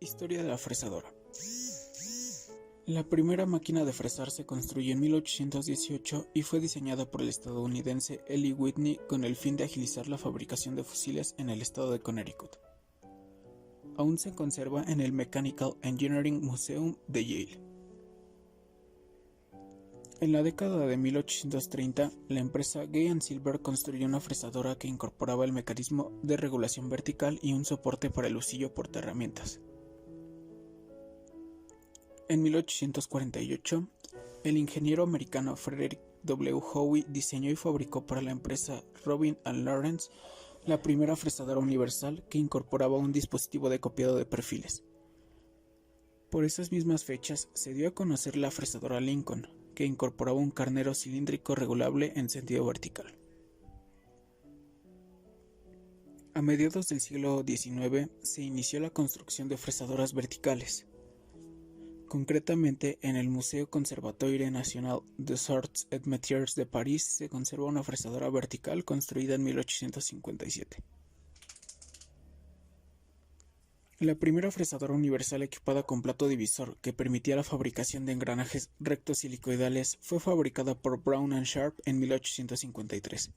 Historia de la fresadora. La primera máquina de fresar se construyó en 1818 y fue diseñada por el estadounidense Eli Whitney con el fin de agilizar la fabricación de fusiles en el estado de Connecticut. Aún se conserva en el Mechanical Engineering Museum de Yale. En la década de 1830, la empresa Gay Silver construyó una fresadora que incorporaba el mecanismo de regulación vertical y un soporte para el husillo portaherramientas. En 1848, el ingeniero americano Frederick W. Howe diseñó y fabricó para la empresa Robin and Lawrence la primera fresadora universal que incorporaba un dispositivo de copiado de perfiles. Por esas mismas fechas se dio a conocer la fresadora Lincoln, que incorporaba un carnero cilíndrico regulable en sentido vertical. A mediados del siglo XIX se inició la construcción de fresadoras verticales. Concretamente, en el Museo Conservatoire National des Arts et Métiers de París se conserva una fresadora vertical construida en 1857. La primera fresadora universal equipada con plato divisor que permitía la fabricación de engranajes rectos helicoidales fue fabricada por Brown and Sharp en 1853,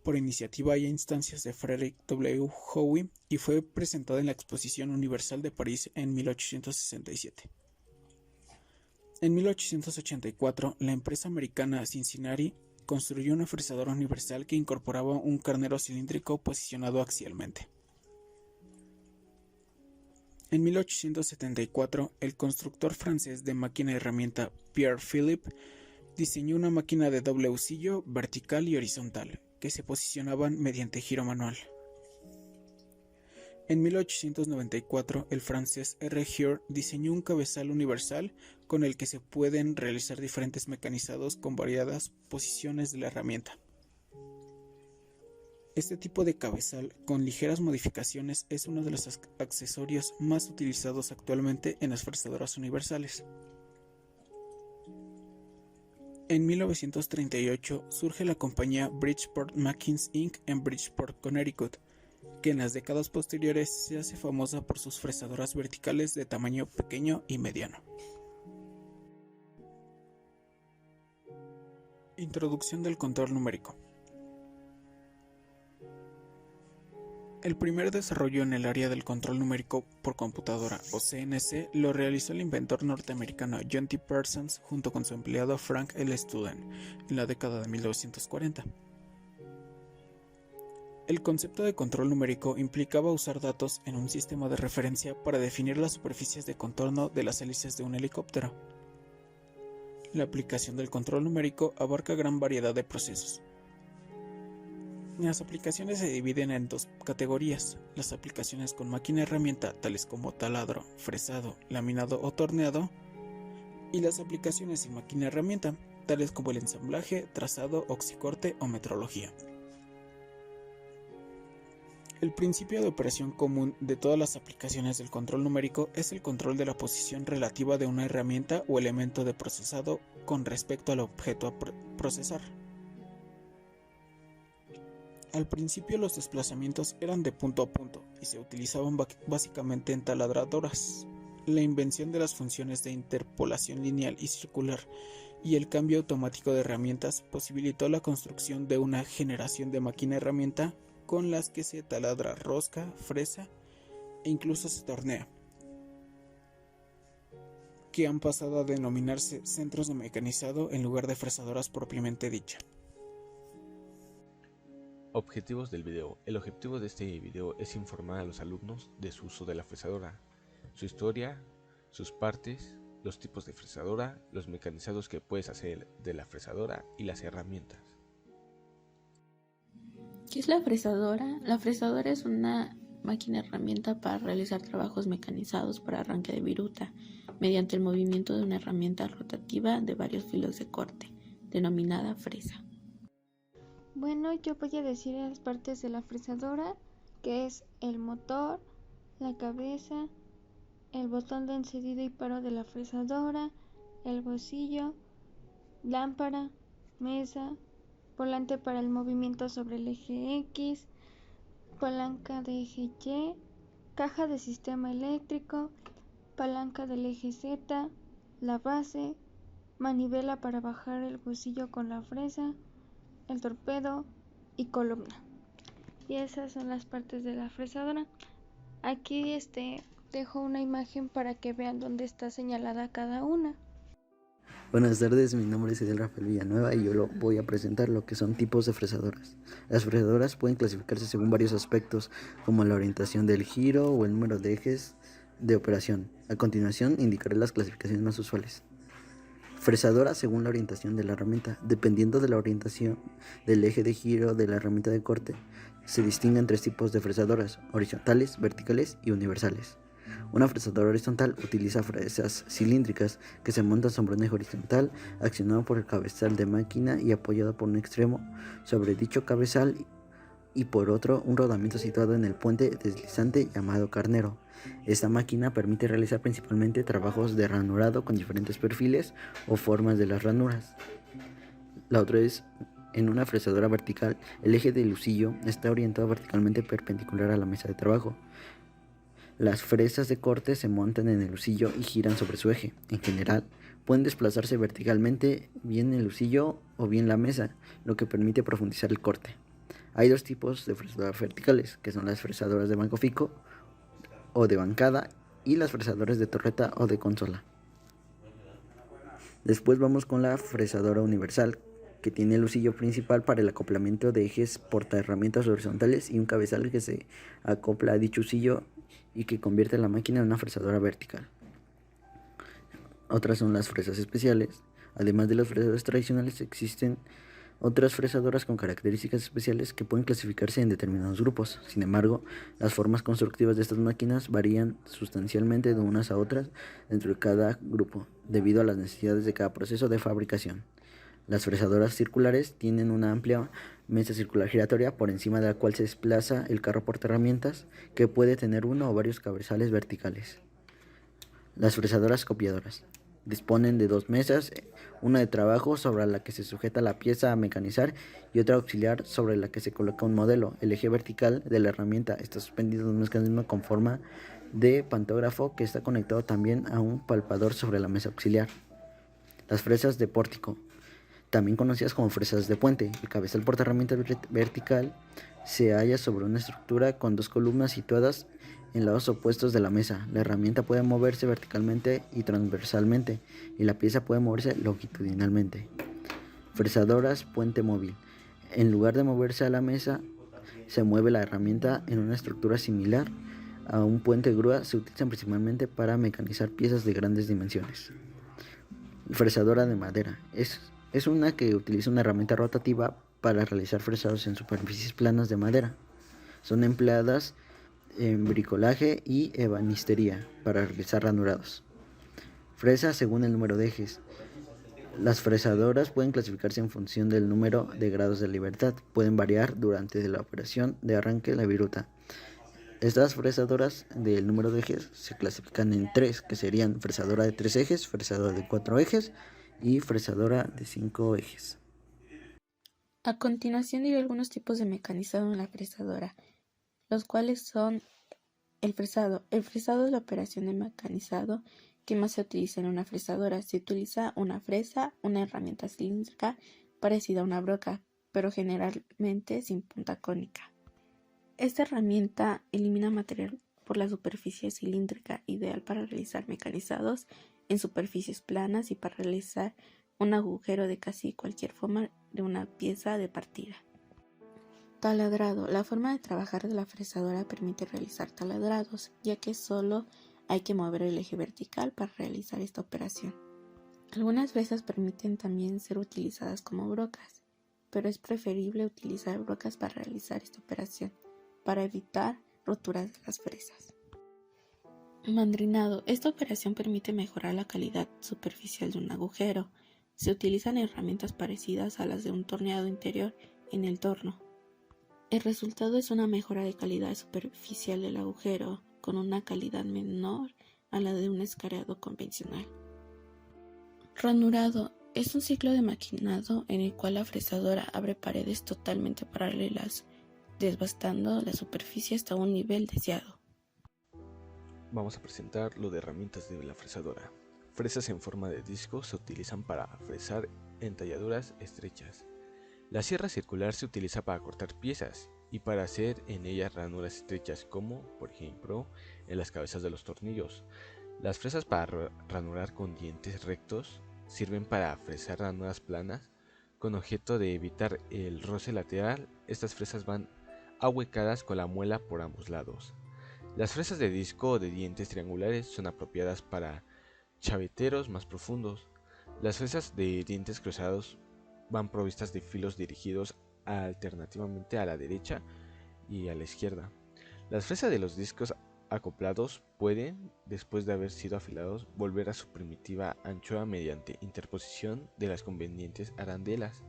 por iniciativa y a instancias de Frederick W. Howe, y fue presentada en la Exposición Universal de París en 1867. En 1884, la empresa americana Cincinnati construyó una fresadora universal que incorporaba un carnero cilíndrico posicionado axialmente. En 1874, el constructor francés de máquina herramienta Pierre Philippe diseñó una máquina de doble husillo vertical y horizontal, que se posicionaban mediante giro manual. En 1894, el francés R. Gier diseñó un cabezal universal con el que se pueden realizar diferentes mecanizados con variadas posiciones de la herramienta. Este tipo de cabezal, con ligeras modificaciones, es uno de los accesorios más utilizados actualmente en las fresadoras universales. En 1938 surge la compañía Bridgeport Machines Inc. en Bridgeport, Connecticut, que en las décadas posteriores se hace famosa por sus fresadoras verticales de tamaño pequeño y mediano. Introducción del control numérico. El primer desarrollo en el área del control numérico por computadora, o CNC, lo realizó el inventor norteamericano John T. Parsons junto con su empleado Frank L. Student en la década de 1940. El concepto de control numérico implicaba usar datos en un sistema de referencia para definir las superficies de contorno de las hélices de un helicóptero. La aplicación del control numérico abarca gran variedad de procesos. Las aplicaciones se dividen en dos categorías: las aplicaciones con máquina herramienta, tales como taladro, fresado, laminado o torneado, y las aplicaciones sin máquina herramienta, tales como el ensamblaje, trazado, oxicorte o metrología. El principio de operación común de todas las aplicaciones del control numérico es el control de la posición relativa de una herramienta o elemento de procesado con respecto al objeto a procesar. Al principio los desplazamientos eran de punto a punto y se utilizaban básicamente en taladradoras. La invención de las funciones de interpolación lineal y circular y el cambio automático de herramientas posibilitó la construcción de una generación de máquina-herramienta con las que se taladra rosca, fresa e incluso se tornea, que han pasado a denominarse centros de mecanizado en lugar de fresadoras propiamente dicha. Objetivos del video. El objetivo de este video es informar a los alumnos de su uso de la fresadora, su historia, sus partes, los tipos de fresadora, los mecanizados que puedes hacer de la fresadora y las herramientas. ¿Qué es la fresadora? La fresadora es una máquina herramienta para realizar trabajos mecanizados para arranque de viruta mediante el movimiento de una herramienta rotativa de varios filos de corte, denominada fresa. Bueno, yo voy a decir las partes de la fresadora, que es el motor, la cabeza, el botón de encendido y paro de la fresadora, el bolsillo, lámpara, mesa, volante para el movimiento sobre el eje X, palanca de eje Y, caja de sistema eléctrico, palanca del eje Z, la base, manivela para bajar el huesillo con la fresa, el torpedo y columna. Y esas son las partes de la fresadora. Aquí dejo una imagen para que vean dónde está señalada cada una. Buenas tardes, mi nombre es Edel Rafael Villanueva y yo voy a presentar lo que son tipos de fresadoras. Las fresadoras pueden clasificarse según varios aspectos, como la orientación del giro o el número de ejes de operación. A continuación indicaré las clasificaciones más usuales. Fresadora según la orientación de la herramienta. Dependiendo de la orientación del eje de giro de la herramienta de corte, se distinguen tres tipos de fresadoras: horizontales, verticales y universales. Una fresadora horizontal utiliza fresas cilíndricas que se montan sobre un eje horizontal, accionado por el cabezal de máquina y apoyado por un extremo sobre dicho cabezal y por otro un rodamiento situado en el puente deslizante llamado carnero. Esta máquina permite realizar principalmente trabajos de ranurado con diferentes perfiles o formas de las ranuras. La otra es: en una fresadora vertical, el eje del husillo está orientado verticalmente perpendicular a la mesa de trabajo. Las fresas de corte se montan en el husillo y giran sobre su eje. En general, pueden desplazarse verticalmente, bien el husillo o bien la mesa, lo que permite profundizar el corte. Hay dos tipos de fresadoras verticales, que son las fresadoras de banco fijo o de bancada y las fresadoras de torreta o de consola. Después vamos con la fresadora universal, que tiene el husillo principal para el acoplamiento de ejes portaherramientas horizontales y un cabezal que se acopla a dicho husillo y que convierte la máquina en una fresadora vertical. Otras son las fresas especiales. Además de las fresadoras tradicionales, existen otras fresadoras con características especiales que pueden clasificarse en determinados grupos. Sin embargo, las formas constructivas de estas máquinas varían sustancialmente de unas a otras dentro de cada grupo, debido a las necesidades de cada proceso de fabricación. Las fresadoras circulares tienen una amplia mesa circular giratoria por encima de la cual se desplaza el carro portaherramientas, que puede tener uno o varios cabezales verticales. Las fresadoras copiadoras disponen de dos mesas, una de trabajo sobre la que se sujeta la pieza a mecanizar y otra auxiliar sobre la que se coloca un modelo. El eje vertical de la herramienta está suspendido en un mecanismo con forma de pantógrafo que está conectado también a un palpador sobre la mesa auxiliar. Las fresas de pórtico, también conocidas como fresas de puente. El cabezal portaherramientas vertical se halla sobre una estructura con dos columnas situadas en lados opuestos de la mesa. La herramienta puede moverse verticalmente y transversalmente, y la pieza puede moverse longitudinalmente. Fresadoras puente móvil. En lugar de moverse a la mesa, se mueve la herramienta en una estructura similar a un puente grúa. Se utilizan principalmente para mecanizar piezas de grandes dimensiones. Fresadora de madera. Es una que utiliza una herramienta rotativa para realizar fresados en superficies planas de madera. Son empleadas en bricolaje y ebanistería para realizar ranurados. Fresa según el número de ejes. Las fresadoras pueden clasificarse en función del número de grados de libertad. Pueden variar durante la operación de arranque de la viruta. Estas fresadoras del número de ejes se clasifican en tres, que serían fresadora de 3 ejes, fresadora de 4 ejes y fresadora de 5 ejes. A continuación diré algunos tipos de mecanizado en la fresadora, los cuales son el fresado. El fresado es la operación de mecanizado que más se utiliza en una fresadora. Se utiliza una fresa, una herramienta cilíndrica parecida a una broca, pero generalmente sin punta cónica. Esta herramienta elimina material por la superficie cilíndrica, ideal para realizar mecanizados en superficies planas y para realizar un agujero de casi cualquier forma de una pieza de partida. Taladrado. La forma de trabajar de la fresadora permite realizar taladrados, ya que solo hay que mover el eje vertical para realizar esta operación. Algunas fresas permiten también ser utilizadas como brocas, pero es preferible utilizar brocas para realizar esta operación, para evitar roturas de las fresas. Mandrinado. Esta operación permite mejorar la calidad superficial de un agujero. Se utilizan herramientas parecidas a las de un torneado interior en el torno. El resultado es una mejora de calidad superficial del agujero, con una calidad menor a la de un escareado convencional. Ranurado. Es un ciclo de maquinado en el cual la fresadora abre paredes totalmente paralelas, desbastando la superficie hasta un nivel deseado. vamos a presentar lo de herramientas de la fresadora. Fresas en forma de disco se utilizan para fresar entalladuras estrechas. La sierra circular se utiliza para cortar piezas y para hacer en ellas ranuras estrechas como, por ejemplo, en las cabezas de los tornillos. Las fresas para ranurar con dientes rectos sirven para fresar ranuras planas con objeto de evitar el roce lateral. Estas fresas van ahuecadas con la muela por ambos lados. Las fresas de disco o de dientes triangulares son apropiadas para chaveteros más profundos. Las fresas de dientes cruzados van provistas de filos dirigidos alternativamente a la derecha y a la izquierda. Las fresas de los discos acoplados pueden, después de haber sido afilados, volver a su primitiva anchura mediante interposición de las convenientes arandelas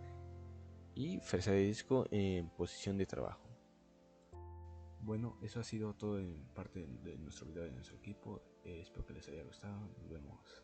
y fresa de disco en posición de trabajo. Bueno, eso ha sido todo en parte de nuestro video de nuestro equipo. Espero que les haya gustado. Nos vemos.